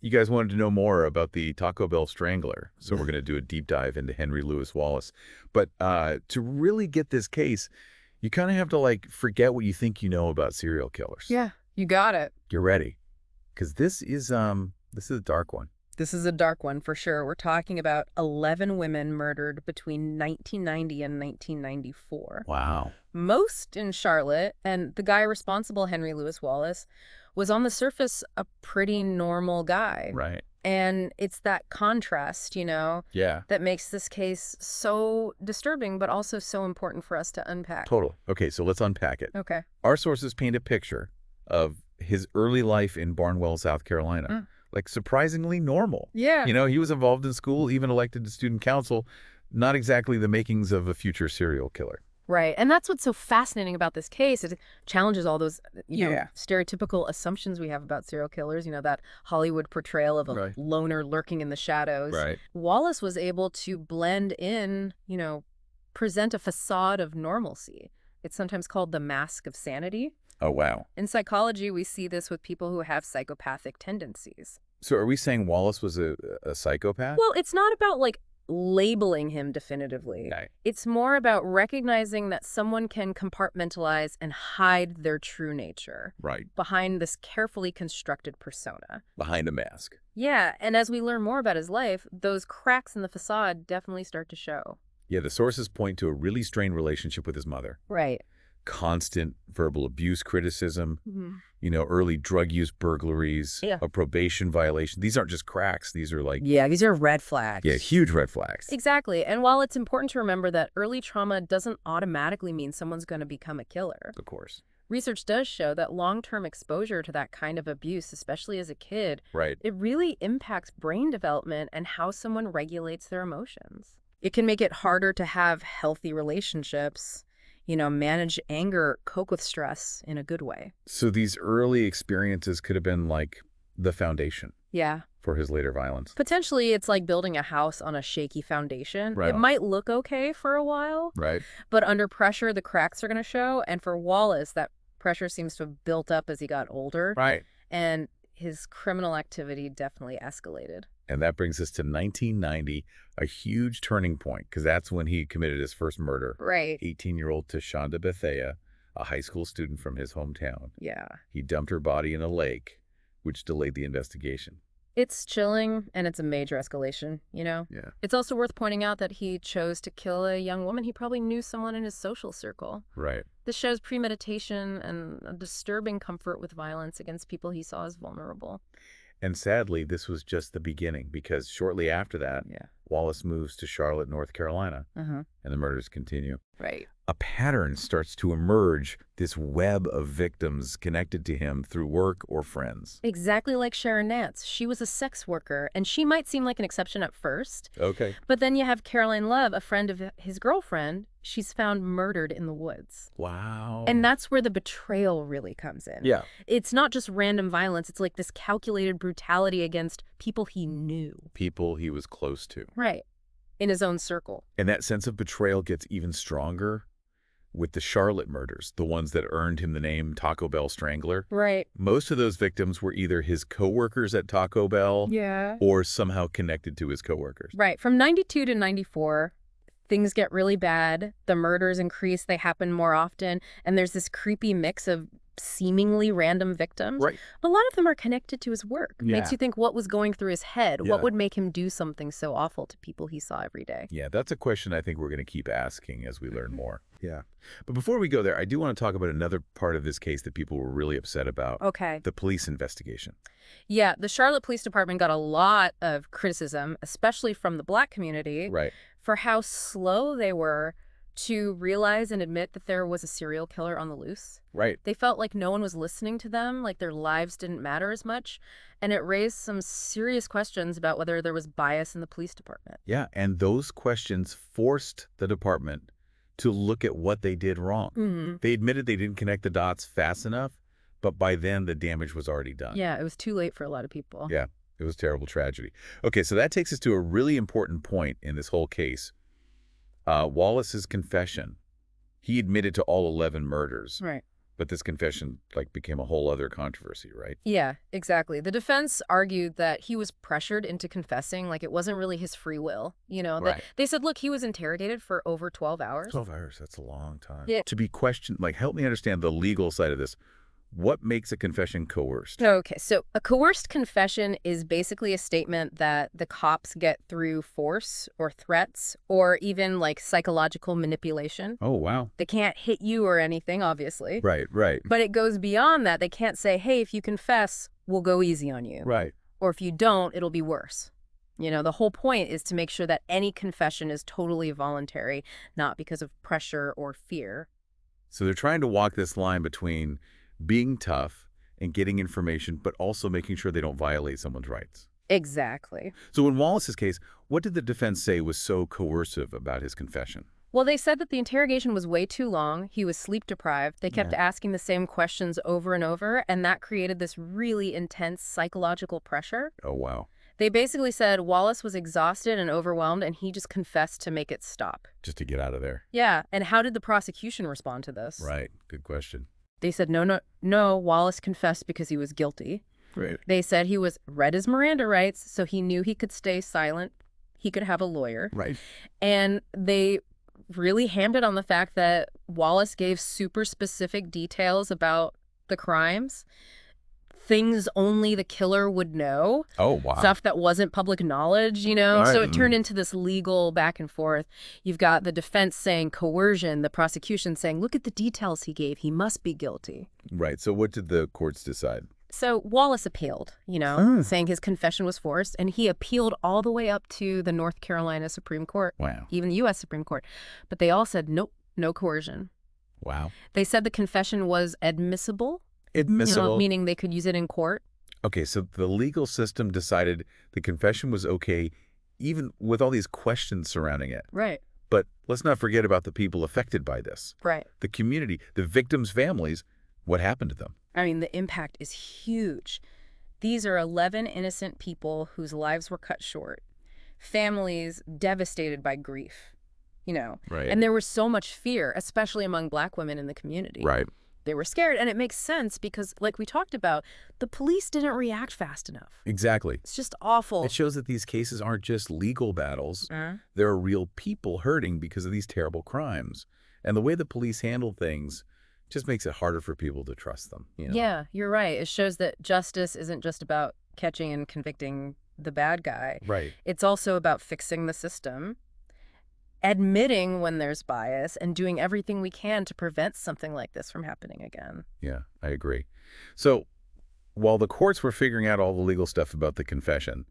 You guys wanted to know more about the Taco Bell Strangler, so we're going to do a deep dive into Henry Louis Wallace. But to really get this case, you kind of have to, like, forget what you think you know about serial killers. Yeah, you got it. You're ready, because this is a dark one. This is a dark one for sure. We're talking about 11 women murdered between 1990 and 1994. Wow. Most in Charlotte, and the guy responsible, Henry Louis Wallace, was on the surface a pretty normal guy. Right. And it's that contrast, Yeah. that makes this case so disturbing, but also so important for us to unpack. Total. Okay, so let's unpack it. Okay. Our sources paint a picture of his early life in Barnwell, South Carolina. Like, surprisingly normal. Yeah. He was involved in school, even elected to student council. Not exactly the makings of a future serial killer. Right. And that's what's so fascinating about this case. It challenges all those stereotypical assumptions we have about serial killers, that Hollywood portrayal of a loner lurking in the shadows. Right. Wallace was able to blend in, present a facade of normalcy. It's sometimes called the mask of sanity. Oh, wow. In psychology, we see this with people who have psychopathic tendencies. So are we saying Wallace was a psychopath? Well, it's not about, labeling him definitively. Okay. It's more about recognizing that someone can compartmentalize and hide their true nature. Right. Behind this carefully constructed persona. Behind a mask. Yeah, and as we learn more about his life, those cracks in the facade definitely start to show. Yeah, the sources point to a really strained relationship with his mother. Right. Constant verbal abuse, criticism, early drug use, burglaries, a probation violation. These aren't just cracks. These are these are red flags. Yeah, huge red flags. Exactly. And while it's important to remember that early trauma doesn't automatically mean someone's going to become a killer. Of course. Research does show that long-term exposure to that kind of abuse, especially as a kid, it really impacts brain development and how someone regulates their emotions. It can make it harder to have healthy relationships, manage anger, cope with stress in a good way. So these early experiences could have been like the foundation. Yeah. For his later violence. Potentially, it's like building a house on a shaky foundation. Right. It might look okay for a while. Right. But under pressure, the cracks are going to show. And for Wallace, that pressure seems to have built up as he got older. Right. And his criminal activity definitely escalated. And that brings us to 1990, a huge turning point, because that's when he committed his first murder. Right. 18-year-old Tashonda Bethea, a high school student from his hometown. Yeah. He dumped her body in a lake, which delayed the investigation. It's chilling, and it's a major escalation, Yeah. It's also worth pointing out that he chose to kill a young woman. He probably knew someone in his social circle. Right. This shows premeditation and a disturbing comfort with violence against people he saw as vulnerable. And sadly, this was just the beginning, because shortly after that, Wallace moves to Charlotte, North Carolina, and the murders continue. Right. A pattern starts to emerge, this web of victims connected to him through work or friends. Exactly like Sharon Nance. She was a sex worker, and she might seem like an exception at first. Okay. But then you have Caroline Love, a friend of his girlfriend. She's found murdered in the woods. Wow. And that's where the betrayal really comes in. Yeah. It's not just random violence. It's like this calculated brutality against people he knew. People he was close to. Right. In his own circle. And that sense of betrayal gets even stronger with the Charlotte murders, the ones that earned him the name Taco Bell Strangler. Right. Most of those victims were either his coworkers at Taco Bell or somehow connected to his coworkers. Right. From 92 to 94, things get really bad. The murders increase. They happen more often. And there's this creepy mix of seemingly random victims. Right. But a lot of them are connected to his work. Yeah. Makes you think what was going through his head. Yeah. What would make him do something so awful to people he saw every day? Yeah, that's a question I think we're going to keep asking as we learn more. Yeah. But before we go there, I do want to talk about another part of this case that people were really upset about. Okay. The police investigation. Yeah, the Charlotte Police Department got a lot of criticism, especially from the Black community, for how slow they were to realize and admit that there was a serial killer on the loose. Right. They felt like no one was listening to them, like their lives didn't matter as much, and it raised some serious questions about whether there was bias in the police department. Yeah, and those questions forced the department to look at what they did wrong. They admitted they didn't connect the dots fast enough, but by then the damage was already done. Yeah, it was too late for a lot of people. Yeah, it was a terrible tragedy. Okay, so that takes us to a really important point in this whole case. Wallace's confession. He admitted to all 11 murders. Right. But this confession, like, became a whole other controversy, right? Yeah, exactly. The defense argued that he was pressured into confessing, like it wasn't really his free will. That Right. they said, look, he was interrogated for over 12 hours. 12 hours, that's a long time. Yeah. To be questioned, like, help me understand the legal side of this. What makes a confession coerced? Okay, so a coerced confession is basically a statement that the cops get through force or threats or even like psychological manipulation. Oh, wow. They can't hit you or anything, obviously. Right, right. But it goes beyond that. They can't say, hey, if you confess, we'll go easy on you. Right. Or if you don't, it'll be worse. The whole point is to make sure that any confession is totally voluntary, not because of pressure or fear. So they're trying to walk this line between being tough and getting information, but also making sure they don't violate someone's rights. Exactly. So in Wallace's case, what did the defense say was so coercive about his confession? Well, they said that the interrogation was way too long. He was sleep deprived. They kept asking the same questions over and over, and that created this really intense psychological pressure. Oh, wow. They basically said Wallace was exhausted and overwhelmed, and he just confessed to make it stop. Just to get out of there. Yeah, and how did the prosecution respond to this? Right. Good question. They said, no, Wallace confessed because he was guilty. Right. They said he was read his Miranda rights, so he knew he could stay silent. He could have a lawyer. Right. And they really hammed it on the fact that Wallace gave super specific details about the crimes. Things only the killer would know. Oh, wow. Stuff that wasn't public knowledge, Right. So it turned into this legal back and forth. You've got the defense saying coercion, the prosecution saying, look at the details he gave. He must be guilty. Right. So what did the courts decide? So Wallace appealed, saying his confession was forced, and he appealed all the way up to the North Carolina Supreme Court, Wow. even the U.S. Supreme Court. But they all said, nope, no coercion. Wow. They said the confession was admissible. Admissible. Meaning they could use it in court. Okay, so the legal system decided the confession was okay, even with all these questions surrounding it. Right. But let's not forget about the people affected by this. Right. The community, the victims' families, what happened to them? I mean, the impact is huge. These are 11 innocent people whose lives were cut short. Families devastated by grief, Right. And there was so much fear, especially among Black women in the community. Right. They were scared, and it makes sense because, like we talked about, the police didn't react fast enough. Exactly. It's just awful. It shows that these cases aren't just legal battles. There are real people hurting because of these terrible crimes. And the way the police handle things just makes it harder for people to trust them. Yeah, you're right. It shows that justice isn't just about catching and convicting the bad guy. Right. It's also about fixing the system, admitting when there's bias, and doing everything we can to prevent something like this from happening again. Yeah, I agree. So while the courts were figuring out all the legal stuff about the confession,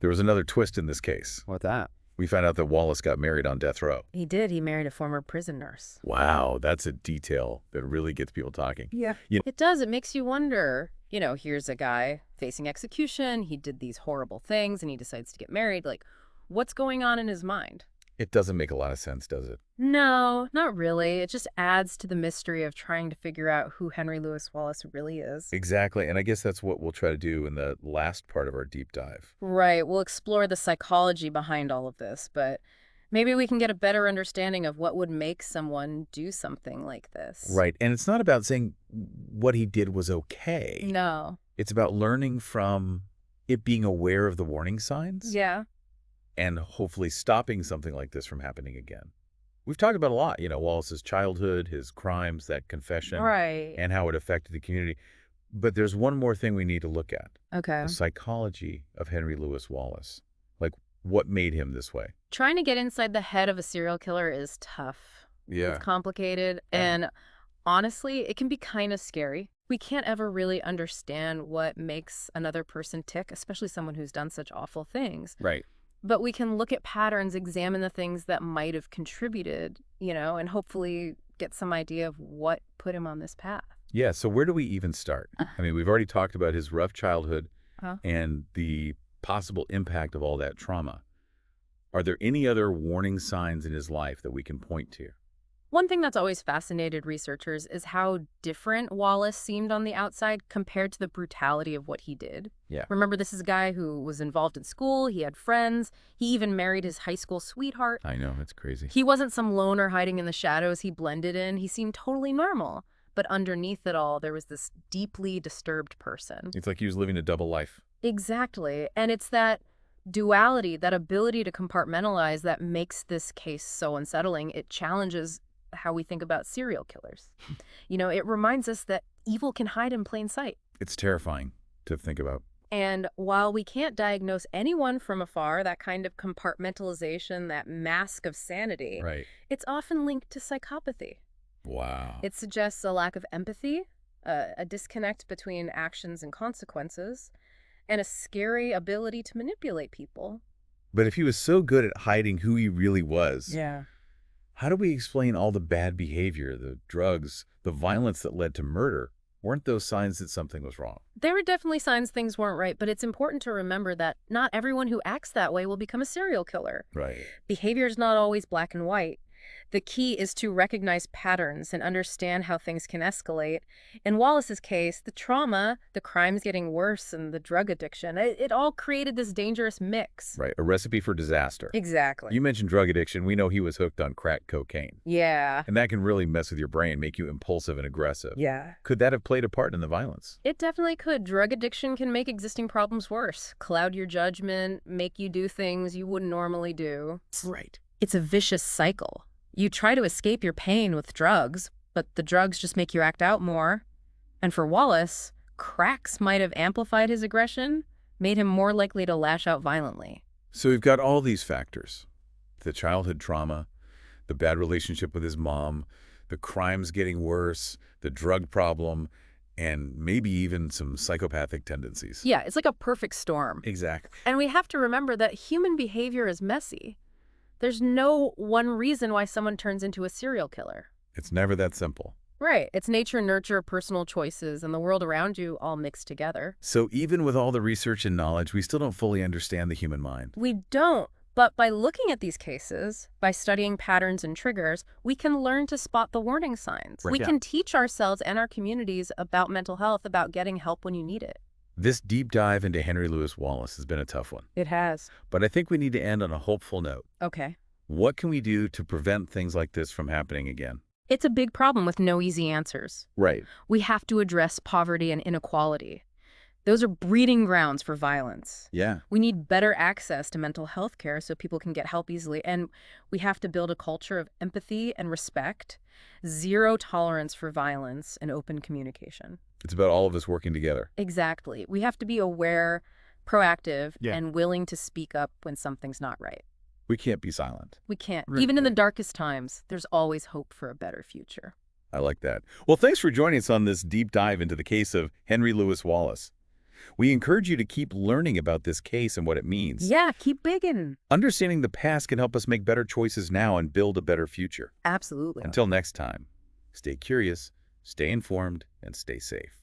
there was another twist in this case. What that? We found out that Wallace got married on death row. He did. He married a former prison nurse. Wow, that's a detail that really gets people talking. Yeah. It does. It makes you wonder, here's a guy facing execution. He did these horrible things and he decides to get married. Like, what's going on in his mind? It doesn't make a lot of sense, does it? No, not really. It just adds to the mystery of trying to figure out who Henry Louis Wallace really is. Exactly, and I guess that's what we'll try to do in the last part of our deep dive. Right. We'll explore the psychology behind all of this, but maybe we can get a better understanding of what would make someone do something like this. Right, and it's not about saying what he did was okay. No. It's about learning from it, being aware of the warning signs. Yeah. And hopefully stopping something like this from happening again. We've talked about a lot, Wallace's childhood, his crimes, that confession, right, and how it affected the community. But there's one more thing we need to look at. Okay. The psychology of Henry Louis Wallace. Like, what made him this way? Trying to get inside the head of a serial killer is tough. Yeah. It's complicated, and honestly, it can be kind of scary. We can't ever really understand what makes another person tick, especially someone who's done such awful things. Right. But we can look at patterns, examine the things that might have contributed, and hopefully get some idea of what put him on this path. Yeah, so where do we even start? I mean, we've already talked about his rough childhood Huh? and the possible impact of all that trauma. Are there any other warning signs in his life that we can point to? One thing that's always fascinated researchers is how different Wallace seemed on the outside compared to the brutality of what he did. Yeah. Remember, this is a guy who was involved in school, he had friends, he even married his high school sweetheart. I know, it's crazy. He wasn't some loner hiding in the shadows he blended in, he seemed totally normal. but underneath it all, there was this deeply disturbed person. It's like he was living a double life. Exactly. And it's that duality, that ability to compartmentalize that makes this case so unsettling. It challenges how we think about serial killers. It reminds us that evil can hide in plain sight. It's terrifying to think about. And while we can't diagnose anyone from afar, that kind of compartmentalization, that mask of sanity, Right. it's often linked to psychopathy. Wow. It suggests a lack of empathy, a disconnect between actions and consequences, and a scary ability to manipulate people. But if he was so good at hiding who he really was, Yeah. how do we explain all the bad behavior, the drugs, the violence that led to murder? Weren't those signs that something was wrong? There were definitely signs things weren't right, but it's important to remember that not everyone who acts that way will become a serial killer. Right. Behavior is not always black and white. The key is to recognize patterns and understand how things can escalate. In Wallace's case, the trauma, the crimes getting worse, and the drug addiction, it all created this dangerous mix. Right. A recipe for disaster. Exactly. You mentioned drug addiction. We know he was hooked on crack cocaine. Yeah. And that can really mess with your brain, make you impulsive and aggressive. Yeah. Could that have played a part in the violence? It definitely could. Drug addiction can make existing problems worse, cloud your judgment, make you do things you wouldn't normally do. Right. It's a vicious cycle. You try to escape your pain with drugs, but the drugs just make you act out more. And for Wallace, cracks might have amplified his aggression, made him more likely to lash out violently. So we've got all these factors. The childhood trauma, the bad relationship with his mom, the crimes getting worse, the drug problem, and maybe even some psychopathic tendencies. Yeah, it's like a perfect storm. Exactly. And we have to remember that human behavior is messy. There's no one reason why someone turns into a serial killer. It's never that simple. Right. It's nature, nurture, personal choices, and the world around you all mixed together. So even with all the research and knowledge, we still don't fully understand the human mind. We don't. But by looking at these cases, by studying patterns and triggers, we can learn to spot the warning signs. Right. We can teach ourselves and our communities about mental health, about getting help when you need it. This deep dive into Henry Louis Wallace has been a tough one. It has. But I think we need to end on a hopeful note. Okay. What can we do to prevent things like this from happening again? It's a big problem with no easy answers. Right. We have to address poverty and inequality. Those are breeding grounds for violence. Yeah. We need better access to mental health care so people can get help easily. And we have to build a culture of empathy and respect, zero tolerance for violence, and open communication. It's about all of us working together. Exactly. We have to be aware, proactive, Yeah. and willing to speak up when something's not right. We can't be silent. We can't. Right. Even in the darkest times, there's always hope for a better future. I like that. Well, thanks for joining us on this deep dive into the case of Henry Louis Wallace. We encourage you to keep learning about this case and what it means. Yeah, keep bigging. Understanding the past can help us make better choices now and build a better future. Absolutely. Until next time, stay curious, stay informed, and stay safe.